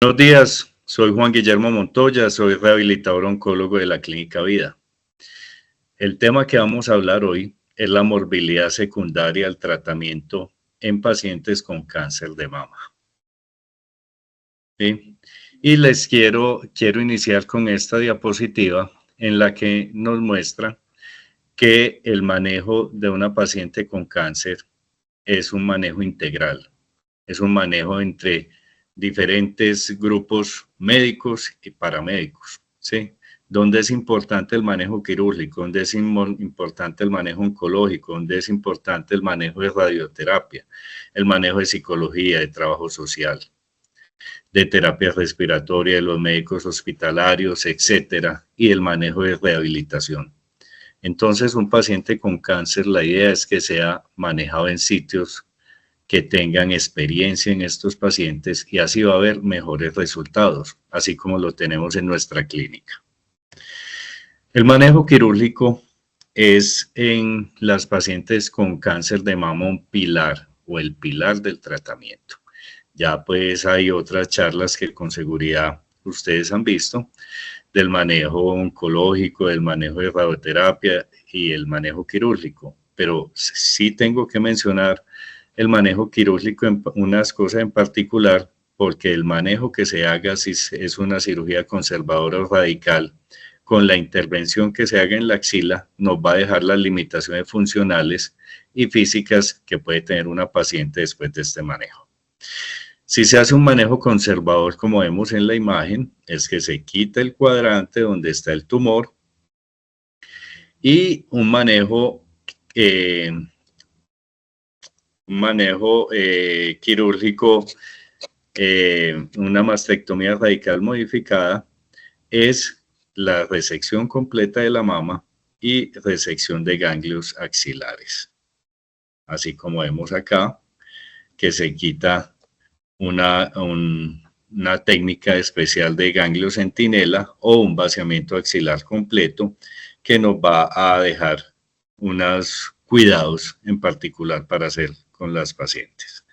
Buenos días, soy Juan Guillermo Montoya, soy rehabilitador oncólogo de la Clínica Vida. El tema que vamos a hablar hoy es la morbilidad secundaria al tratamiento en pacientes con cáncer de mama. ¿Sí? Y les quiero iniciar con esta diapositiva en la que nos muestra que el manejo de una paciente con cáncer es un manejo integral, es un manejo entre diferentes grupos médicos y paramédicos, ¿sí? Donde es importante el manejo quirúrgico, donde es importante el manejo oncológico, donde es importante el manejo de radioterapia, el manejo de psicología, de trabajo social, de terapia respiratoria, de los médicos hospitalarios, etcétera, y el manejo de rehabilitación. Entonces, un paciente con cáncer, la idea es que sea manejado en sitios que tengan experiencia en estos pacientes y así va a haber mejores resultados, así como lo tenemos en nuestra clínica. El manejo quirúrgico es en las pacientes con cáncer de mama un pilar o el pilar del tratamiento. Ya pues hay otras charlas que con seguridad ustedes han visto del manejo oncológico, del manejo de radioterapia y el manejo quirúrgico, pero sí tengo que mencionar el manejo quirúrgico en unas cosas en particular, porque el manejo que se haga si es una cirugía conservadora o radical, con la intervención que se haga en la axila, nos va a dejar las limitaciones funcionales y físicas que puede tener una paciente después de este manejo. Si se hace un manejo conservador, como vemos en la imagen, es que se quita el cuadrante donde está el tumor y un manejo quirúrgico, una mastectomía radical modificada, es la resección completa de la mama y resección de ganglios axilares. Así como vemos acá, que se quita una técnica especial de ganglio centinela o un vaciamiento axilar completo que nos va a dejar unos cuidados en particular para hacer con las pacientes.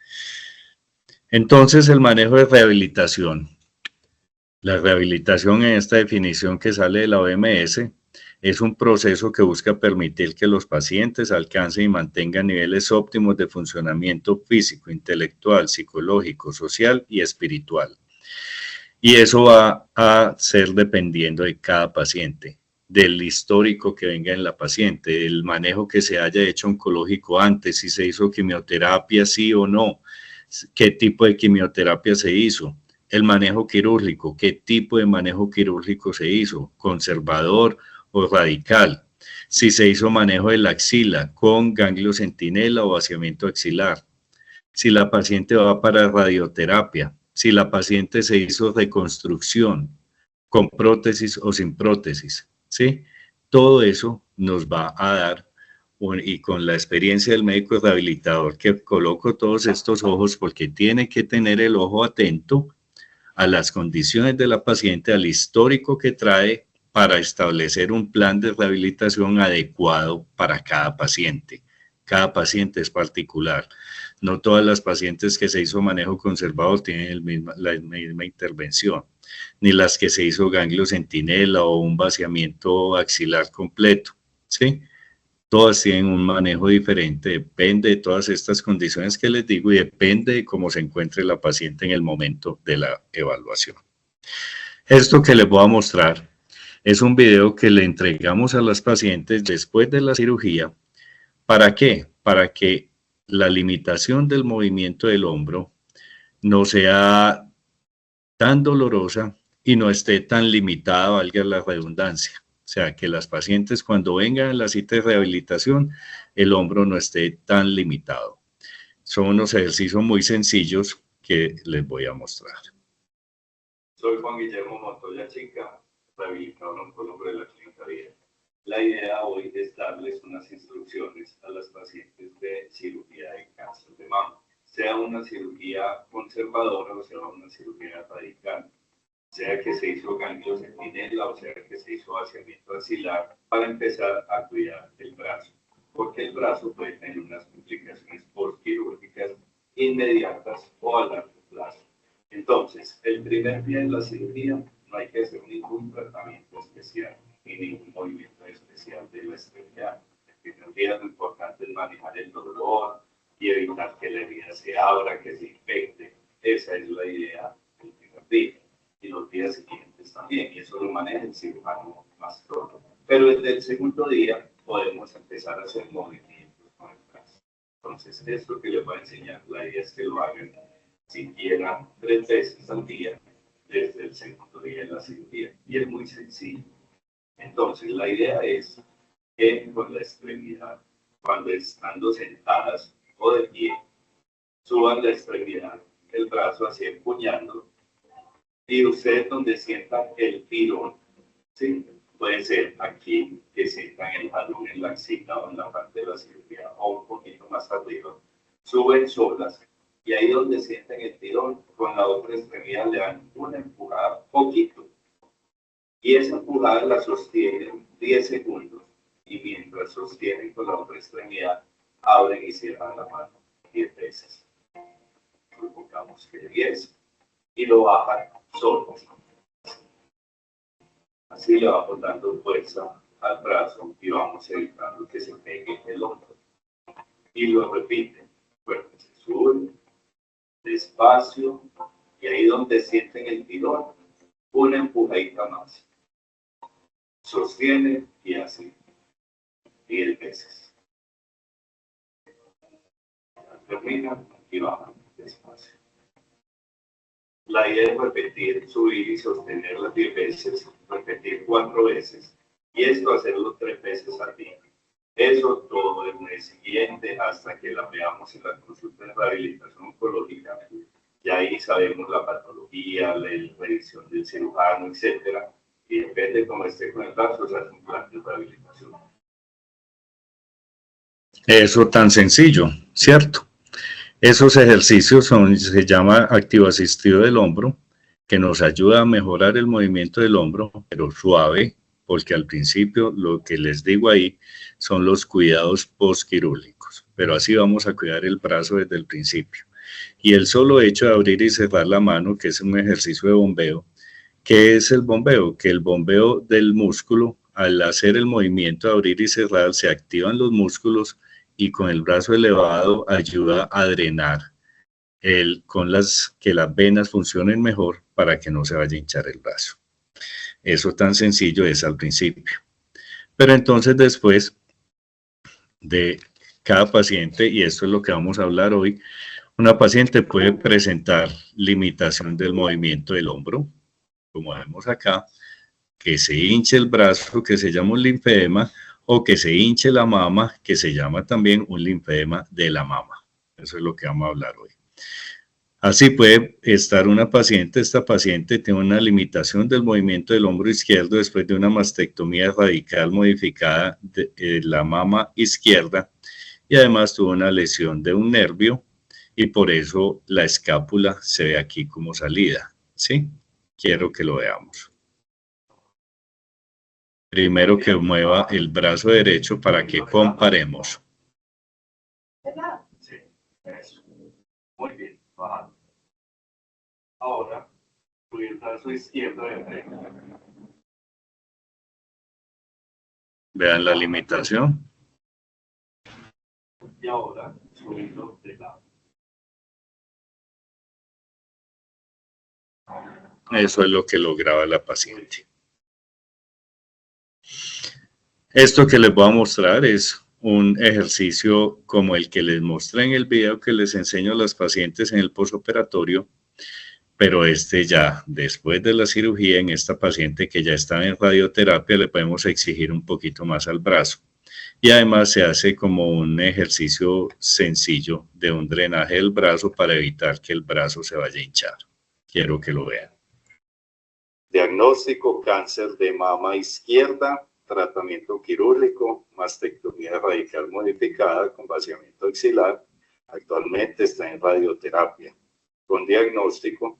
Entonces, el manejo de rehabilitación. La rehabilitación en esta definición que sale de la OMS es un proceso que busca permitir que los pacientes alcancen y mantengan niveles óptimos de funcionamiento físico, intelectual, psicológico, social y espiritual. Y eso va a ser dependiendo de cada paciente, del histórico que venga en la paciente, del manejo que se haya hecho oncológico antes, si se hizo quimioterapia, sí o no, qué tipo de quimioterapia se hizo, el manejo quirúrgico, qué tipo de manejo quirúrgico se hizo, conservador o radical, si se hizo manejo de la axila con ganglio centinela o vaciamiento axilar, si la paciente va para radioterapia, si la paciente se hizo reconstrucción con prótesis o sin prótesis, ¿sí? Todo eso nos va a dar, y con la experiencia del médico rehabilitador que coloco todos estos ojos porque tiene que tener el ojo atento a las condiciones de la paciente, al histórico que trae para establecer un plan de rehabilitación adecuado para cada paciente. Cada paciente es particular. No todas las pacientes que se hizo manejo conservador tienen la misma intervención, ni las que se hizo ganglio centinela o un vaciamiento axilar completo, ¿sí? Todas tienen un manejo diferente, depende de todas estas condiciones que les digo y depende de cómo se encuentre la paciente en el momento de la evaluación. Esto que les voy a mostrar es un video que le entregamos a las pacientes después de la cirugía. ¿Para qué? Para que la limitación del movimiento del hombro no sea tan dolorosa y no esté tan limitada, valga la redundancia. O sea, que las pacientes cuando vengan a la cita de rehabilitación, el hombro no esté tan limitado. Son unos ejercicios muy sencillos que les voy a mostrar. Soy Juan Guillermo Montoya Chica, rehabilitador oncólogo de la Clínica Vida. La idea hoy es darles unas instrucciones a las pacientes de cirugía de cáncer de mama, sea una cirugía conservadora o sea una cirugía radical, sea que se hizo ganglio centinela o sea que se hizo vaciamiento axilar, para empezar a cuidar el brazo, porque el brazo puede tener unas complicaciones postquirúrgicas inmediatas o a largo plazo. Entonces, el primer día de la cirugía no hay que hacer ningún tratamiento especial ni ningún movimiento especial de la extremidad. El primer día lo importante es manejar el dolor y evitar que la herida se abra, que se infecte. Esa es la idea del primer día. Y los días siguientes también, y eso lo maneja el cirujano más pronto. Pero desde el segundo día podemos empezar a hacer movimientos con el brazo. Entonces, esto que les voy a enseñar, la idea es que lo hagan siquiera 3 veces al día desde el segundo día de la cirugía. Y es muy sencillo. Entonces, la idea es que con la extremidad, cuando estando sentadas o de pie, suban la extremidad del brazo así empuñando y ustedes donde sientan el tirón, ¿sí? Puede ser aquí que sientan el jalón en la axila o en la parte de la cirugía o un poquito más arriba, suben solas y ahí donde sienten el tirón, con la otra extremidad le dan una empujada poquito y esa empujada la sostienen 10 segundos y mientras sostienen con la otra extremidad, abren y cierran la mano 10 veces. Supongamos que 10 y lo bajan solo. Así le vamos dando fuerza al brazo y vamos evitando que se pegue el hombro. Y lo repiten. Bueno, se suben despacio y ahí donde sienten el tirón, una empujadita más. Sostiene y así 10 veces. Termina y bajan despacio. La idea es repetir, subir y sostener las 10 veces, repetir 4 veces, y esto hacerlo 3 veces al día. Eso todo el mes siguiente hasta que la veamos en la consulta de rehabilitación oncológica. Y ahí sabemos la patología, la revisión del cirujano, etcétera. Y depende de cómo esté con el brazo, se hace un plan de rehabilitación. Eso tan sencillo, ¿cierto? Esos ejercicios se llama activo asistido del hombro, que nos ayuda a mejorar el movimiento del hombro, pero suave, porque al principio lo que les digo ahí son los cuidados postquirúrgicos, pero así vamos a cuidar el brazo desde el principio. Y el solo hecho de abrir y cerrar la mano, que es un ejercicio de bombeo, ¿qué es el bombeo? Que el bombeo del músculo, al hacer el movimiento de abrir y cerrar, se activan los músculos y con el brazo elevado ayuda a drenar que las venas funcionen mejor para que no se vaya a hinchar el brazo. Eso tan sencillo es al principio. Pero entonces después de cada paciente, y esto es lo que vamos a hablar hoy, una paciente puede presentar limitación del movimiento del hombro, como vemos acá, que se hinche el brazo, que se llama un linfedema, o que se hinche la mama, que se llama también un linfedema de la mama. Eso es lo que vamos a hablar hoy. Así puede estar una paciente, esta paciente tiene una limitación del movimiento del hombro izquierdo después de una mastectomía radical modificada de la mama izquierda y además tuvo una lesión de un nervio y por eso la escápula se ve aquí como salida, ¿sí? Quiero que lo veamos. Primero que mueva el brazo derecho para que comparemos. Sí, eso. Muy bien, bajando. Ahora, subir el brazo izquierdo de frente. Vean la limitación. Y ahora, subirlo de lado. Eso es lo que lograba la paciente. Esto que les voy a mostrar es un ejercicio como el que les mostré en el video que les enseño a las pacientes en el postoperatorio, pero ya después de la cirugía en esta paciente que ya está en radioterapia le podemos exigir un poquito más al brazo. Y además se hace como un ejercicio sencillo de un drenaje del brazo para evitar que el brazo se vaya a hinchar. Quiero que lo vean. Diagnóstico: cáncer de mama izquierda, tratamiento quirúrgico, mastectomía radical modificada con vaciamiento axilar. Actualmente está en radioterapia, con diagnóstico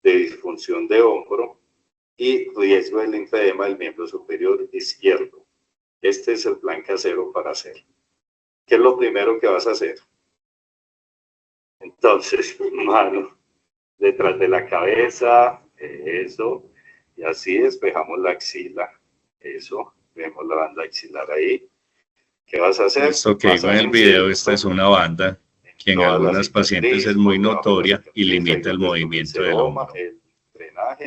de disfunción de hombro y riesgo de linfedema del miembro superior izquierdo. Este es el plan casero para hacer. ¿Qué es lo primero que vas a hacer? Entonces, mano detrás de la cabeza, eso, y así despejamos la axila, eso, vemos la banda axilar ahí. ¿Qué vas a hacer? Esto que digo en el video, esta es una banda que en algunas pacientes es muy notoria y limita el movimiento del hombro.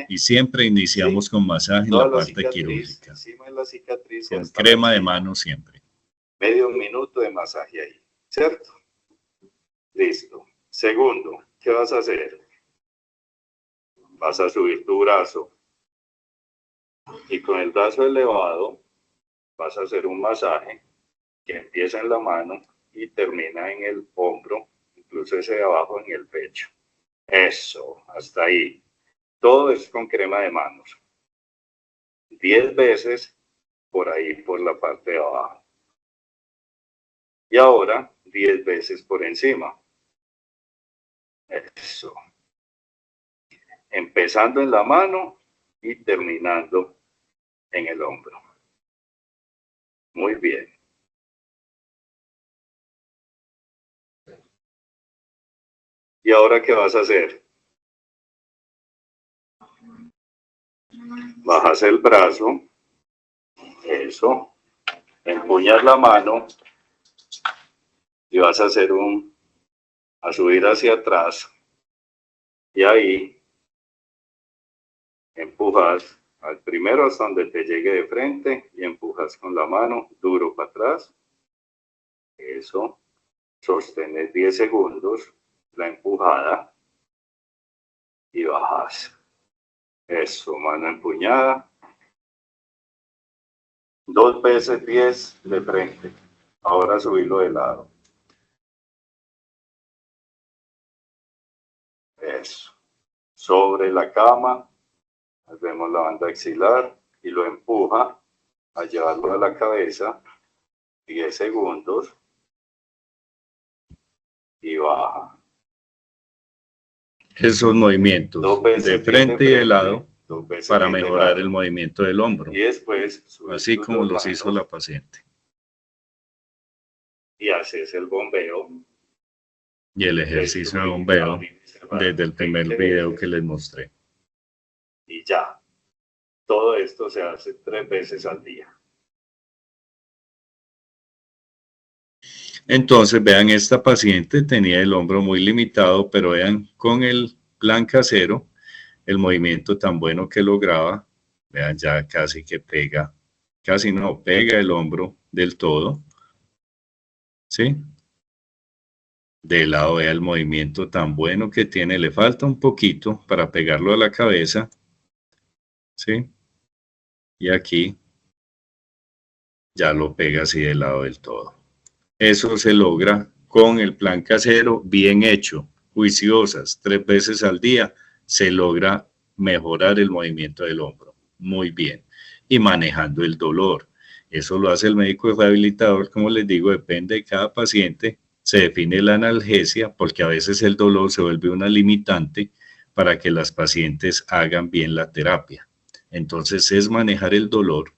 Y siempre iniciamos con masaje en la parte quirúrgica, con crema de mano siempre. Medio minuto de masaje ahí, ¿cierto? Listo. Segundo, ¿qué vas a hacer? Vas a subir tu brazo y con el brazo elevado vas a hacer un masaje que empieza en la mano y termina en el hombro, incluso ese de abajo en el pecho. Eso, hasta ahí. Todo es con crema de manos. 10 veces por ahí, por la parte de abajo. Y ahora 10 veces por encima. Eso. Empezando en la mano y terminando en el hombro. Muy bien. ¿Y ahora qué vas a hacer? Bajas el brazo. Eso. Empuñas la mano y vas a hacer a subir hacia atrás. Y ahí empujas al primero hasta donde te llegue de frente y empujas con la mano duro para atrás. Eso. Sostenes 10 segundos la empujada y bajas. Eso, mano empuñada. 2 veces 10 de frente. Ahora subirlo de lado. Eso. Sobre la cama. Vemos la banda axilar y lo empuja a llevarlo a la cabeza. 10 segundos. Y baja. Esos movimientos de frente y de lado para mejorar el movimiento del hombro, y después así como los hizo la paciente. Y haces el bombeo. Y el ejercicio de bombeo desde el primer video que les mostré. Y ya. Todo esto se hace 3 veces al día. Entonces, vean, esta paciente tenía el hombro muy limitado, pero vean, con el plan casero, el movimiento tan bueno que lograba, vean, ya casi que pega, casi no, pega el hombro del todo, ¿sí? De lado, vea el movimiento tan bueno que tiene, le falta un poquito para pegarlo a la cabeza, ¿sí? Y aquí ya lo pega así de lado del todo. Eso se logra con el plan casero bien hecho, juiciosas, 3 veces al día, se logra mejorar el movimiento del hombro. Muy bien. Y manejando el dolor. Eso lo hace el médico rehabilitador, como les digo, depende de cada paciente. Se define la analgesia porque a veces el dolor se vuelve una limitante para que las pacientes hagan bien la terapia. Entonces es manejar el dolor.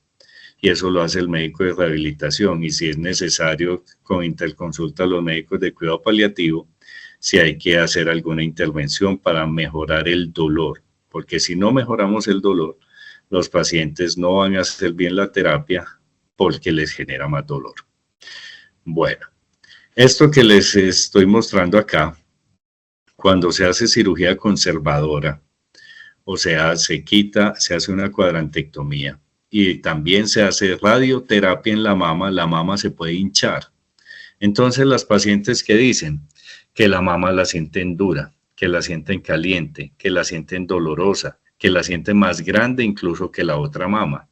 Y eso lo hace el médico de rehabilitación. Y si es necesario, con interconsulta a los médicos de cuidado paliativo, si hay que hacer alguna intervención para mejorar el dolor. Porque si no mejoramos el dolor, los pacientes no van a hacer bien la terapia porque les genera más dolor. Bueno, esto que les estoy mostrando acá, cuando se hace cirugía conservadora, o sea, se hace una cuadrantectomía, y también se hace radioterapia en la mama se puede hinchar. Entonces las pacientes que dicen que la mama la sienten dura, que la sienten caliente, que la sienten dolorosa, que la sienten más grande incluso que la otra mama.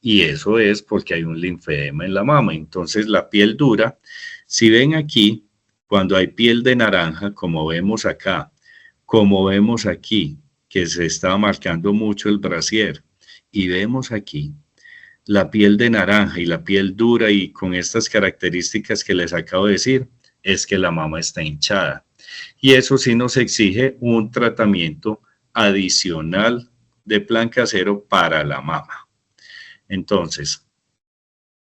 Y eso es porque hay un linfedema en la mama. Entonces la piel dura, si ven aquí, cuando hay piel de naranja, como vemos acá, como vemos aquí, que se está marcando mucho el brasier, y vemos aquí la piel de naranja y la piel dura y con estas características que les acabo de decir, es que la mama está hinchada. Y eso sí nos exige un tratamiento adicional de plan casero para la mama. Entonces,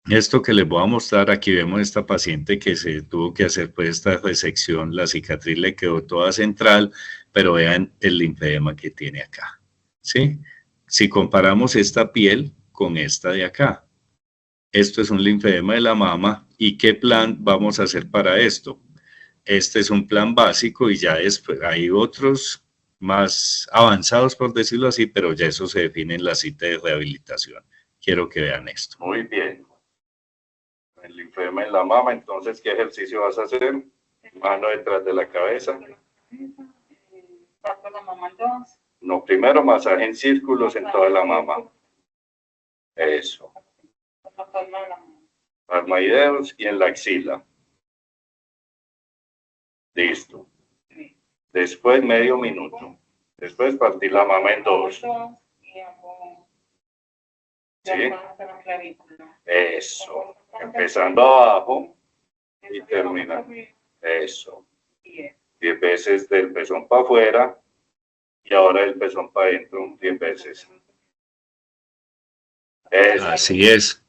esto que les voy a mostrar, aquí vemos esta paciente que se tuvo que hacer pues esta resección, la cicatriz le quedó toda central, pero vean el linfedema que tiene acá, ¿sí? Si comparamos esta piel con esta de acá, esto es un linfedema de la mama, ¿y qué plan vamos a hacer para esto? Este es un plan básico y ya después hay otros más avanzados, por decirlo así, pero ya eso se define en la cita de rehabilitación. Quiero que vean esto. Muy bien. El linfedema en la mama, entonces, ¿qué ejercicio vas a hacer? Mano detrás de la cabeza. No, primero masaje en círculos en toda la mama. Eso. Palma y dedos y en la axila. Listo. Después medio minuto. Después partir la mama en dos. ¿Sí? Eso. Empezando abajo y termina. Eso. 10 veces del pezón para afuera y ahora del pezón para adentro 10 veces. Eso. Así es.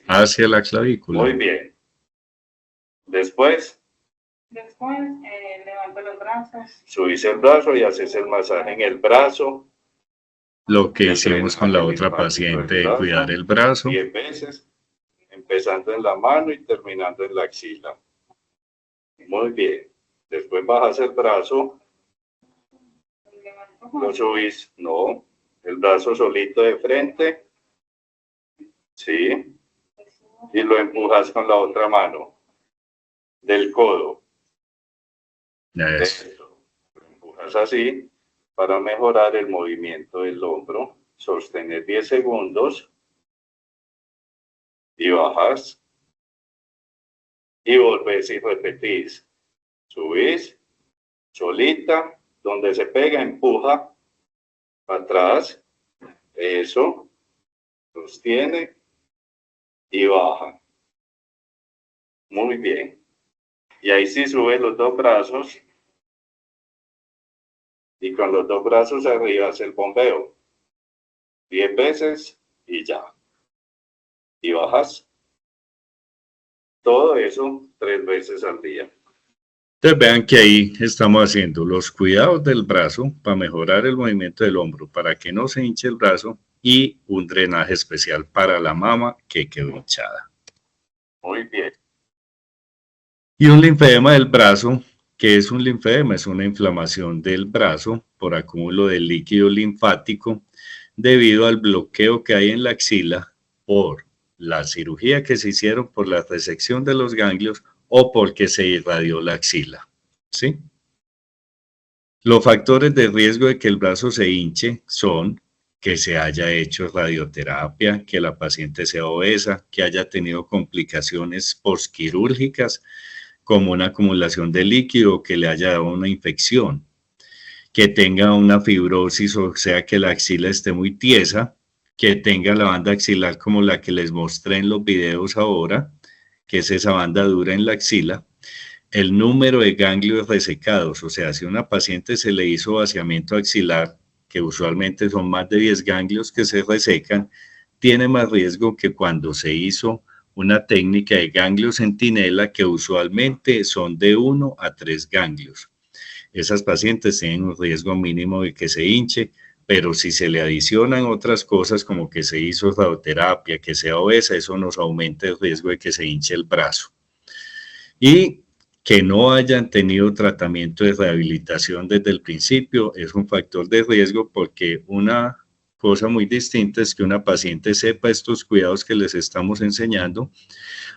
Hacia la clavícula. Muy bien. Después levanto los brazos. Subís el brazo y haces el masaje en el brazo. Lo que hicimos con la otra paciente de cuidar el brazo. 10 veces, empezando en la mano y terminando en la axila. Muy bien. Después bajas el brazo. Lo subís, no. El brazo solito de frente. Sí. Y lo empujas con la otra mano. Del codo. Eso. Lo empujas así para mejorar el movimiento del hombro. Sostener 10 segundos. Y bajas. Y volvés y repetís. Subís. Solita. Donde se pega, empuja. Para atrás. Eso. Sostiene. Y baja. Muy bien. Y ahí sí sube los dos brazos. Y con los dos brazos arriba hace el bombeo. 10 veces y ya. Y bajas. Todo eso 3 veces al día. Entonces vean que ahí estamos haciendo los cuidados del brazo para mejorar el movimiento del hombro, para que no se hinche el brazo y un drenaje especial para la mama que quedó hinchada. Muy bien. Y un linfedema del brazo, que es un linfedema, es una inflamación del brazo por acúmulo de líquido linfático debido al bloqueo que hay en la axila por la cirugía que se hicieron, por la resección de los ganglios o porque se irradió la axila, ¿sí? Los factores de riesgo de que el brazo se hinche son que se haya hecho radioterapia, que la paciente sea obesa, que haya tenido complicaciones postquirúrgicas, como una acumulación de líquido, que le haya dado una infección, que tenga una fibrosis, o sea que la axila esté muy tiesa, que tenga la banda axilar como la que les mostré en los videos ahora, que es esa banda dura en la axila, el número de ganglios resecados, o sea, si a una paciente se le hizo vaciamiento axilar, que usualmente son más de 10 ganglios que se resecan, tiene más riesgo que cuando se hizo una técnica de ganglio centinela, que usualmente son de 1 a 3 ganglios. Esas pacientes tienen un riesgo mínimo de que se hinche, pero si se le adicionan otras cosas como que se hizo radioterapia, que sea obesa, eso nos aumenta el riesgo de que se hinche el brazo. Y que no hayan tenido tratamiento de rehabilitación desde el principio es un factor de riesgo, porque una cosa muy distinta es que una paciente sepa estos cuidados que les estamos enseñando,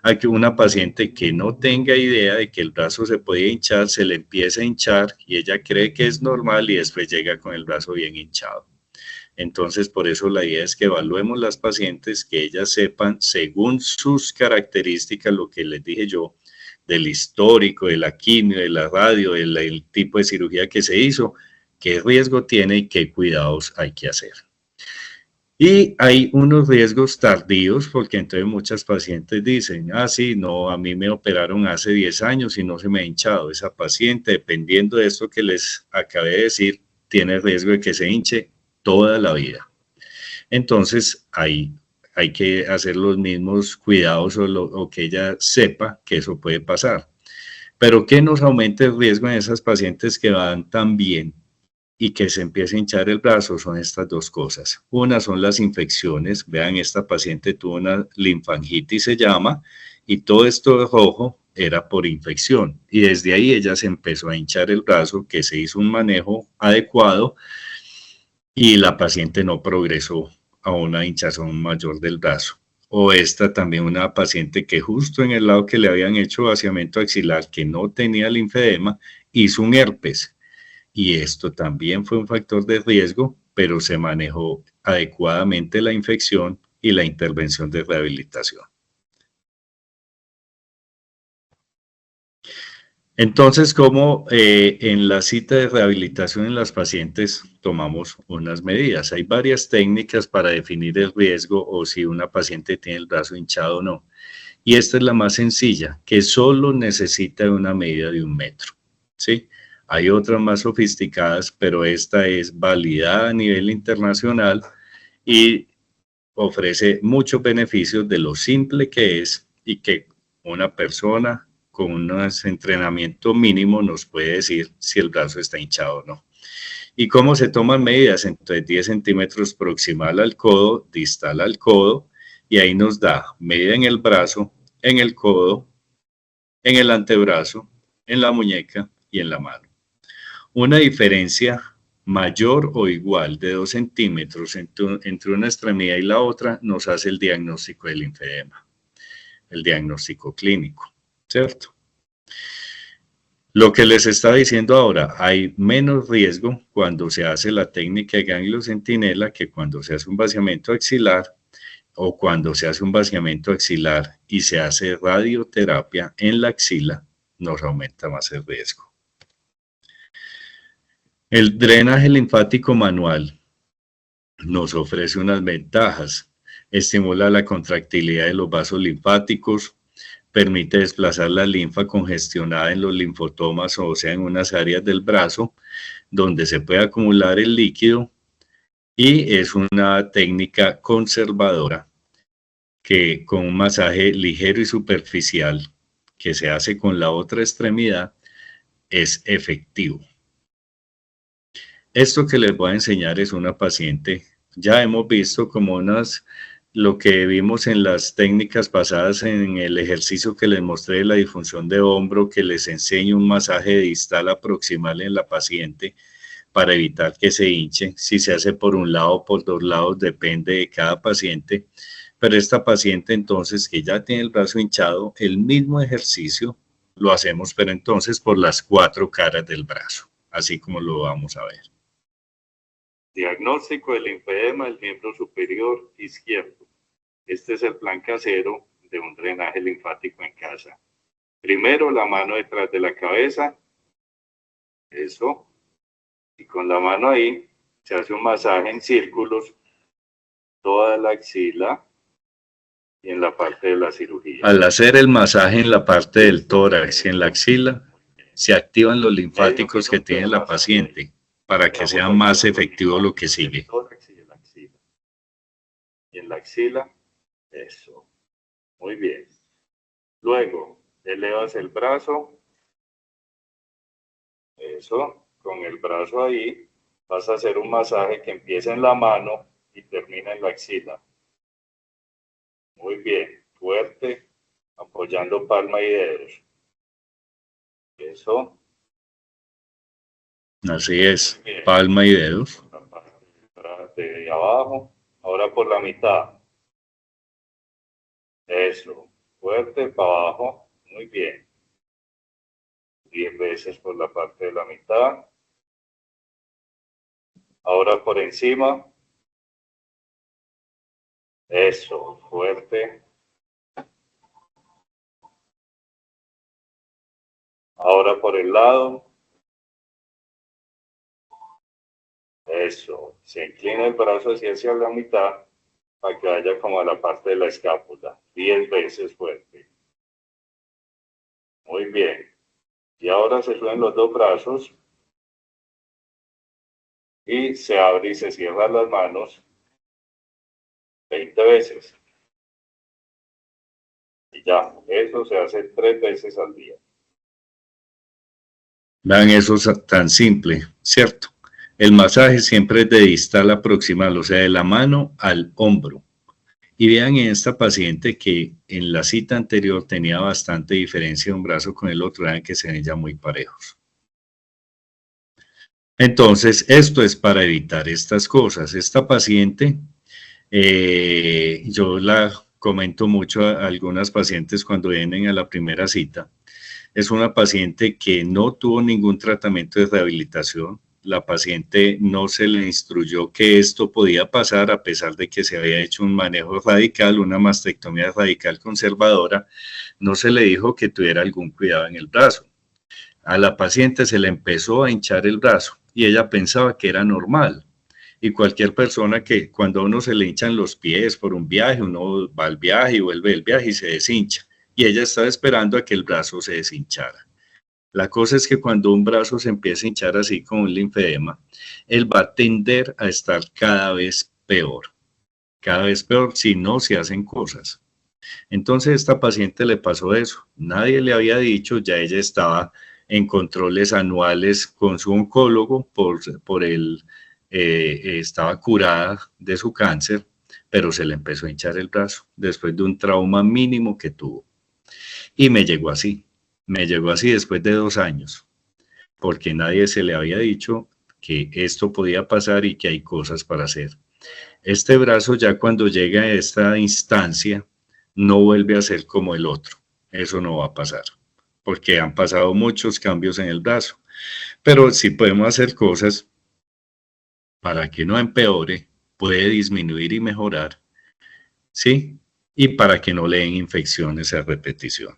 a que una paciente que no tenga idea de que el brazo se puede hinchar, se le empieza a hinchar y ella cree que es normal y después llega con el brazo bien hinchado. Entonces, por eso la idea es que evaluemos las pacientes, que ellas sepan según sus características, lo que les dije yo, del histórico, de la quimio, de la radio, del tipo de cirugía que se hizo, qué riesgo tiene y qué cuidados hay que hacer. Y hay unos riesgos tardíos, porque entonces muchas pacientes dicen, sí, no, a mí me operaron hace 10 años y no se me ha hinchado. Esa paciente, dependiendo de esto que les acabé de decir, tiene riesgo de que se hinche toda la vida. Entonces, ahí hay que hacer los mismos cuidados, o que ella sepa que eso puede pasar. Pero ¿qué nos aumenta el riesgo en esas pacientes que van tan bien? y que se empiece a hinchar el brazo son estas dos cosas. Una son las infecciones. Vean, esta paciente tuvo una linfangitis, se llama, y todo esto rojo era por infección. Y desde ahí ella se empezó a hinchar el brazo, que se hizo un manejo adecuado y la paciente no progresó a una hinchazón mayor del brazo. O esta también una paciente que justo en el lado que le habían hecho vaciamiento axilar, que no tenía linfedema, hizo un herpes. Y esto también fue un factor de riesgo, pero se manejó adecuadamente la infección y la intervención de rehabilitación. Entonces, como en la cita de rehabilitación en las pacientes tomamos unas medidas. Hay varias técnicas para definir el riesgo o si una paciente tiene el brazo hinchado o no. Y esta es la más sencilla, que solo necesita una medida de 1 metro, ¿sí? Hay otras más sofisticadas, pero esta es validada a nivel internacional y ofrece muchos beneficios de lo simple que es y que una persona con un entrenamiento mínimo nos puede decir si el brazo está hinchado o no. ¿Y cómo se toman medidas? Entonces 10 centímetros proximal al codo, distal al codo, y ahí nos da medida en el brazo, en el codo, en el antebrazo, en la muñeca y en la mano. Una diferencia mayor o igual de 2 centímetros entre una extremidad y la otra nos hace el diagnóstico del linfedema, el diagnóstico clínico, ¿cierto? Lo que les estaba diciendo ahora, hay menos riesgo cuando se hace la técnica de ganglio centinela que cuando se hace un vaciamiento axilar o cuando se hace un vaciamiento axilar y se hace radioterapia en la axila, nos aumenta más el riesgo. El drenaje linfático manual nos ofrece unas ventajas. Estimula la contractilidad de los vasos linfáticos, permite desplazar la linfa congestionada en los linfotomas, o sea, en unas áreas del brazo donde se puede acumular el líquido, y es una técnica conservadora que con un masaje ligero y superficial que se hace con la otra extremidad es efectivo. Esto que les voy a enseñar es una paciente, ya hemos visto como lo que vimos en las técnicas pasadas en el ejercicio que les mostré de la disfunción de hombro, que les enseño un masaje distal aproximal en la paciente para evitar que se hinche. Si se hace por un lado o por 2 lados, depende de cada paciente. Pero esta paciente entonces que ya tiene el brazo hinchado, el mismo ejercicio lo hacemos, pero entonces por las 4 caras del brazo, así como lo vamos a ver. Diagnóstico del linfedema del miembro superior izquierdo. Este es el plan casero de un drenaje linfático en casa. Primero la mano detrás de la cabeza, eso, y con la mano ahí se hace un masaje en círculos, toda la axila y en la parte de la cirugía. Al hacer el masaje en la parte del tórax y en la axila, se activan los linfáticos que tiene la paciente para que sea más efectivo lo que sigue. Y en la axila, eso. Muy bien. Luego, elevas el brazo. Eso, con el brazo ahí, vas a hacer un masaje que empieza en la mano y termina en la axila. Muy bien, fuerte, apoyando palma y dedos. Eso. Así es, palma y dedos. La parte de abajo, ahora por la mitad. Eso, fuerte para abajo, muy bien. 10 veces por la parte de la mitad. Ahora por encima. Eso, fuerte. Ahora por el lado. Eso, se inclina el brazo hacia la mitad para que vaya como a la parte de la escápula. 10 veces fuerte. Muy bien. Y ahora se suben los 2 brazos y se abre y se cierran las manos 20 veces. Y ya, eso se hace 3 veces al día. Vean, eso es tan simple, ¿cierto? El masaje siempre es de distal a proximal, o sea, de la mano al hombro. Y vean en esta paciente que en la cita anterior tenía bastante diferencia de un brazo con el otro, vean que se ven ya muy parejos. Entonces, esto es para evitar estas cosas. Esta paciente, yo la comento mucho a algunas pacientes cuando vienen a la primera cita. Es una paciente que no tuvo ningún tratamiento de rehabilitación. La paciente no se le instruyó que esto podía pasar a pesar de que se había hecho un manejo radical, una mastectomía radical conservadora. No se le dijo que tuviera algún cuidado en el brazo. A la paciente se le empezó a hinchar el brazo y ella pensaba que era normal. Y cualquier persona que cuando a uno se le hinchan los pies por un viaje, uno va al viaje y vuelve del viaje y se deshincha. Y ella estaba esperando a que el brazo se deshinchara. La cosa es que cuando un brazo se empieza a hinchar así como un linfedema, él va a tender a estar cada vez peor si no se hacen cosas. Entonces a esta paciente le pasó eso, nadie le había dicho, ya ella estaba en controles anuales con su oncólogo estaba curada de su cáncer, pero se le empezó a hinchar el brazo después de un trauma mínimo que tuvo. Y me llegó así después de 2 años, porque nadie se le había dicho que esto podía pasar y que hay cosas para hacer. Este brazo ya cuando llega a esta instancia no vuelve a ser como el otro, eso no va a pasar, porque han pasado muchos cambios en el brazo, pero sí podemos hacer cosas para que no empeore, puede disminuir y mejorar, ¿sí? Y para que no le den infecciones a repetición.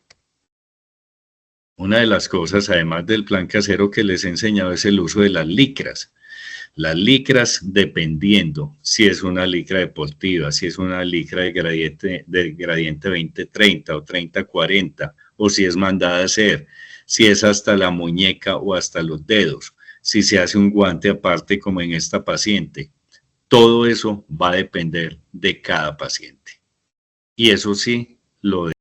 Una de las cosas, además del plan casero que les he enseñado, es el uso de las licras. Las licras, dependiendo si es una licra deportiva, si es una licra de gradiente 20-30 o 30-40, o si es mandada a hacer, si es hasta la muñeca o hasta los dedos, si se hace un guante aparte como en esta paciente. Todo eso va a depender de cada paciente. Y eso sí, lo